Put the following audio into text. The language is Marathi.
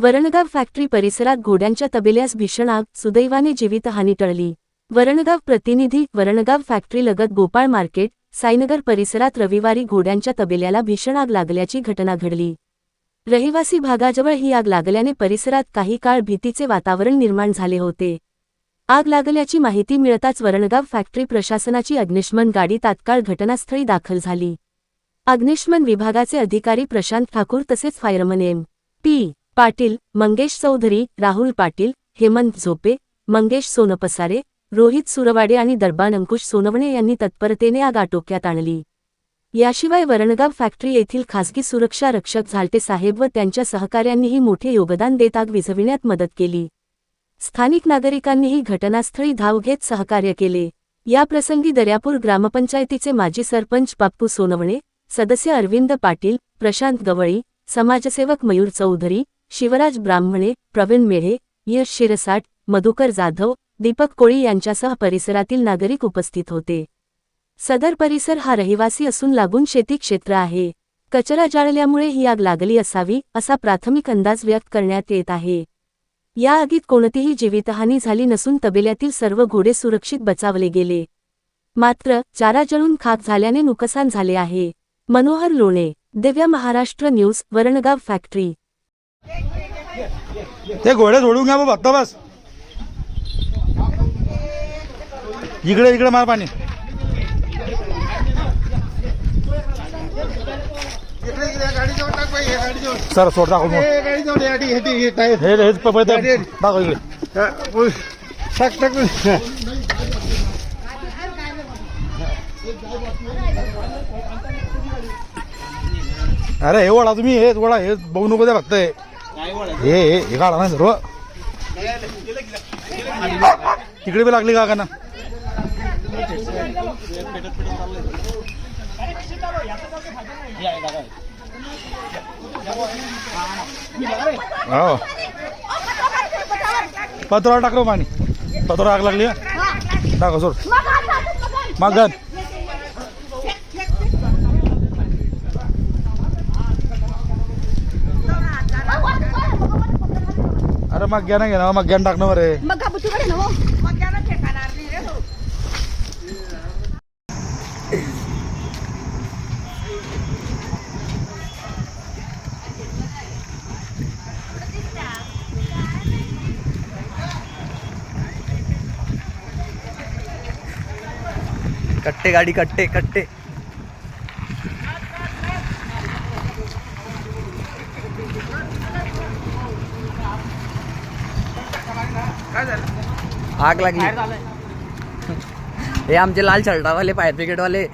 वरणगाव फॅक्टरी परिसरात घोड्यांच्या तबेल्यास भीषण आग, सुदैवाने जीवितहानी टळली। वरणगाव प्रतिनिधी। वरणगाव फॅक्टरीलगत गोपाळ मार्केट, साईनगर परिसरात रविवारी घोड्यांच्या तबेल्याला भीषण आग लागल्याची घटना घडली। रहिवासी भागाजवळ ही आग लागल्याने परिसरात काही काळ भीतीचे वातावरण निर्माण झाले होते। आग लागल्याची माहिती मिळताच वरणगाव फॅक्टरी प्रशासनाची अग्निशमन गाडी तात्काळ घटनास्थळी दाखल झाली। अग्निशमन विभागाचे अधिकारी प्रशांत ठाकूर तसेच फायरमन एम.पी. पाटील, मंगेश चौधरी, राहुल पाटील, हेमंत झोपे, मंगेश सोनपसारे, रोहित सुरवाडे आणि दरबान अंकुश सोनवणे यांनी तत्परतेने आग आटोक्यात आणली। याशिवाय वरणगाव फॅक्टरी येथील खासगी सुरक्षा रक्षक झालटे साहेब व त्यांच्या सहकाऱ्यांनीही मोठे योगदान देत आग विझविण्यात मदत केली। स्थानिक नागरिकांनीही घटनास्थळी धाव घेत सहकार्य केले। या प्रसंगी दर्यापूर ग्रामपंचायतीचे माजी सरपंच बाप्पू सोनवणे, सदस्य अरविंद पाटील, प्रशांत गवळी, समाजसेवक मयूर चौधरी, शिवराज ब्राह्मणे, प्रवीण मेढे, यश शिरसाट, मधुकर जाधव, दीपक कोळी यांच्यासह परिसरातील नागरिक उपस्थित होते। सदर परिसर हा रहिवासी असून लागून शेती क्षेत्र आहे। कचरा जाळल्यामुळे ही आग लागली असावी असा प्राथमिक अंदाज व्यक्त करण्यात येत आहे। या आगीत कोणतीही जीवितहानी झाली नसून तबेल्यातील सर्व घोडे सुरक्षित बचावले गेले। मात्र चारा जळून खाक झाल्याने नुकसान झाले आहे। मनोहर लोणे, दिव्य महाराष्ट्र न्यूज, वरणगाव फॅक्टरी। ते घोडे सोडून घ्या बघता बस। इकडे इकडे मार पाणी। सर सोड दाखव अरे हे वडा तुम्ही हे वडा हे बघू नको द्या फक्त हे काढा ना सर्व तिकडे बी लागली का ना हो पत्रावर टाकलो पाणी पत्रावर आग लागली टाका सोड मग अरे मग घ्या ना घे ना मग घ्यान टाकणं बरे कट्टे गाडी कट्टे कट्टे आग लागली। हे आमचे लाल शर्टावाले फायर ब्रिगेडवाले